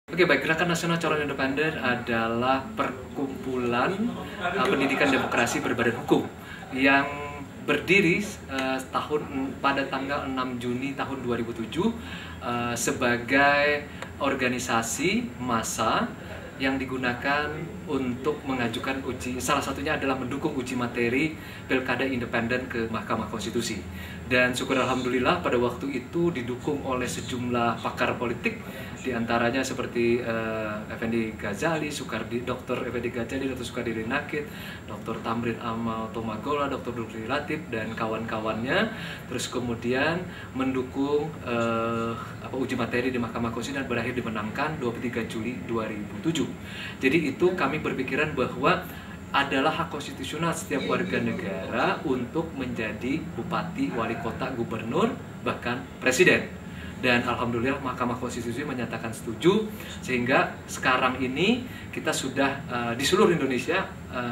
Oke, baik. Gerakan Nasional Calon Independen adalah perkumpulan pendidikan demokrasi berbadan hukum yang berdiri pada tanggal 6 Juni tahun 2007 sebagai organisasi massa yang digunakan untuk mengajukan salah satunya adalah mendukung uji materi Pilkada Independen ke Mahkamah Konstitusi. Dan syukur alhamdulillah pada waktu itu didukung oleh sejumlah pakar politik, diantaranya seperti Effendi Ghazali, Dr. Effendi Ghazali, Dr. Sukardiri Nakit, Dr. Tamrin Amal Tomagola, Dr. Dukri Latif, dan kawan-kawannya. Terus kemudian mendukung uji materi di Mahkamah Konstitusi dan berakhir dimenangkan 23 Juli 2007. Jadi itu kami berpikiran bahwa adalah hak konstitusional setiap warga negara untuk menjadi bupati, wali kota, gubernur, bahkan presiden. Dan alhamdulillah Mahkamah Konstitusi menyatakan setuju, sehingga sekarang ini kita sudah di seluruh Indonesia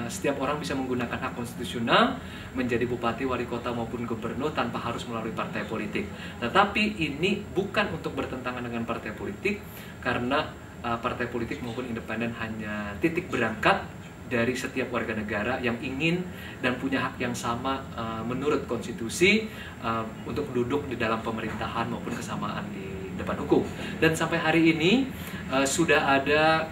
setiap orang bisa menggunakan hak konstitusional menjadi bupati, wali kota maupun gubernur tanpa harus melalui partai politik. Tetapi ini bukan untuk bertentangan dengan partai politik, karena partai politik maupun independen hanya titik berangkat dari setiap warga negara yang ingin dan punya hak yang sama menurut konstitusi untuk duduk di dalam pemerintahan maupun kesamaan di depan hukum. Dan sampai hari ini sudah ada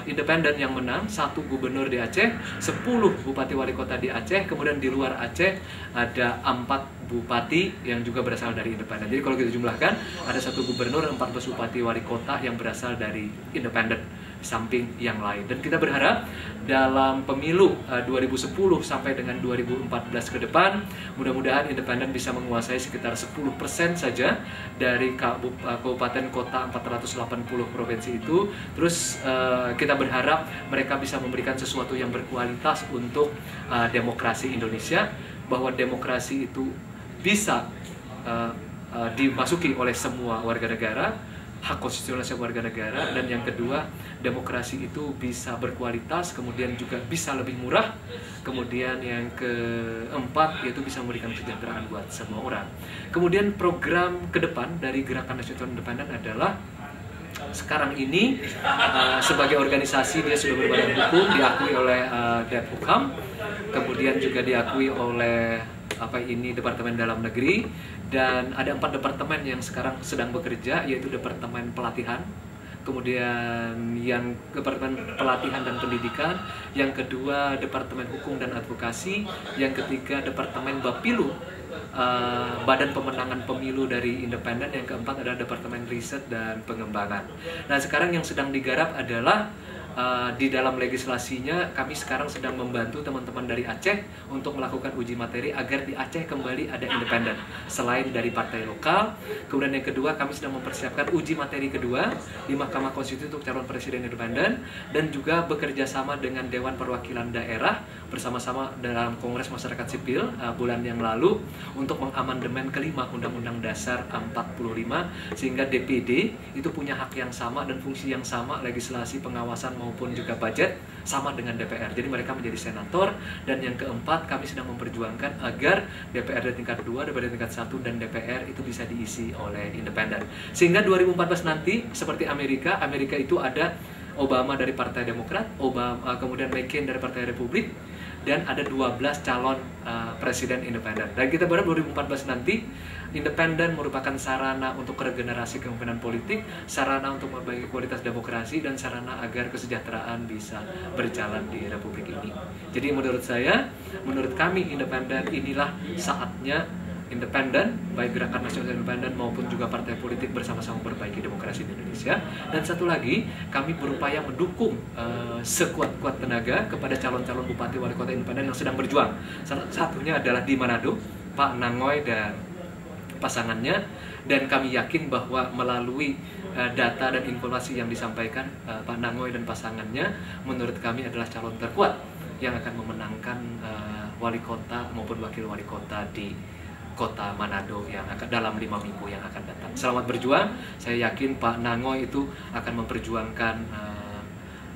independen yang menang, 1 gubernur di Aceh, 10 bupati wali kota di Aceh, kemudian di luar Aceh ada 4 bupati yang juga berasal dari independen. Jadi kalau kita jumlahkan ada 1 gubernur, 14 bupati wali kota yang berasal dari independen samping yang lain. Dan kita berharap dalam pemilu 2010 sampai dengan 2014 ke depan, mudah-mudahan independen bisa menguasai sekitar 10% saja dari kabupaten kota 480 provinsi itu. Terus kita berharap mereka bisa memberikan sesuatu yang berkualitas untuk demokrasi Indonesia, bahwa demokrasi itu bisa dimasuki oleh semua warga negara, hak konstitusional setiap warga negara, dan yang kedua, demokrasi itu bisa berkualitas, kemudian juga bisa lebih murah, kemudian yang keempat yaitu bisa memberikan kesejahteraan buat semua orang. Kemudian program ke depan dari Gerakan Nasional Independen adalah sekarang ini sebagai organisasi dia sudah berbadan hukum, diakui oleh Dephukum, kemudian juga diakui oleh Departemen Dalam Negeri, dan ada 4 departemen yang sekarang sedang bekerja, yaitu Departemen Pelatihan, kemudian yang Departemen Pelatihan dan Pendidikan, yang kedua Departemen Hukum dan Advokasi, yang ketiga Departemen Bapilu, Badan Pemenangan Pemilu dari independen, yang keempat adalah Departemen Riset dan Pengembangan. Nah, sekarang yang sedang digarap adalah di dalam legislasinya kami sekarang sedang membantu teman-teman dari Aceh untuk melakukan uji materi agar di Aceh kembali ada independen selain dari partai lokal. Kemudian yang kedua, kami sedang mempersiapkan uji materi kedua di Mahkamah Konstitusi untuk calon presiden independen, dan juga bekerja sama dengan Dewan Perwakilan Daerah bersama-sama dalam Kongres Masyarakat Sipil bulan yang lalu untuk mengamandemen kelima Undang-Undang Dasar 45, sehingga DPD itu punya hak yang sama dan fungsi yang sama, legislasi, pengawasan maupun juga budget sama dengan DPR. Jadi mereka menjadi senator. Dan yang keempat, kami sedang memperjuangkan agar DPRD tingkat 2, DPRD tingkat 1, dan DPR itu bisa diisi oleh independen. Sehingga 2014 nanti seperti Amerika itu ada Obama dari Partai Demokrat, kemudian McCain dari Partai Republik, dan ada 12 calon presiden independen. Dan kita berharap 2014 nanti independen merupakan sarana untuk regenerasi kepemimpinan politik, sarana untuk memperbaiki kualitas demokrasi, dan sarana agar kesejahteraan bisa berjalan di Republik ini. Jadi menurut kami independen inilah saatnya independen, baik Gerakan Nasional Independen maupun juga partai politik bersama-sama memperbaiki demokrasi di Indonesia. Dan satu lagi, kami berupaya mendukung sekuat-kuat tenaga kepada calon-calon bupati wali kota independen yang sedang berjuang. Salah satunya adalah di Manado, Pak Nangoy dan pasangannya, dan kami yakin bahwa melalui data dan informasi yang disampaikan Pak Nangoy dan pasangannya, menurut kami adalah calon terkuat yang akan memenangkan wali kota maupun wakil wali kota di Kota Manado yang akan dalam 5 minggu yang akan datang. Selamat berjuang. Saya yakin Pak Nangoy itu akan memperjuangkan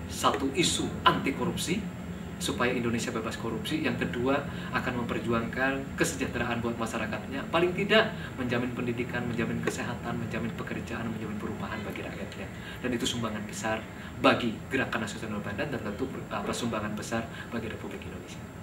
satu isu anti korupsi, supaya Indonesia bebas korupsi. Yang kedua, akan memperjuangkan kesejahteraan buat masyarakatnya. Paling tidak menjamin pendidikan, menjamin kesehatan, menjamin pekerjaan, menjamin perumahan bagi rakyatnya. Dan itu sumbangan besar bagi Gerakan Nasional Bandan dan tentu sumbangan besar bagi Republik Indonesia.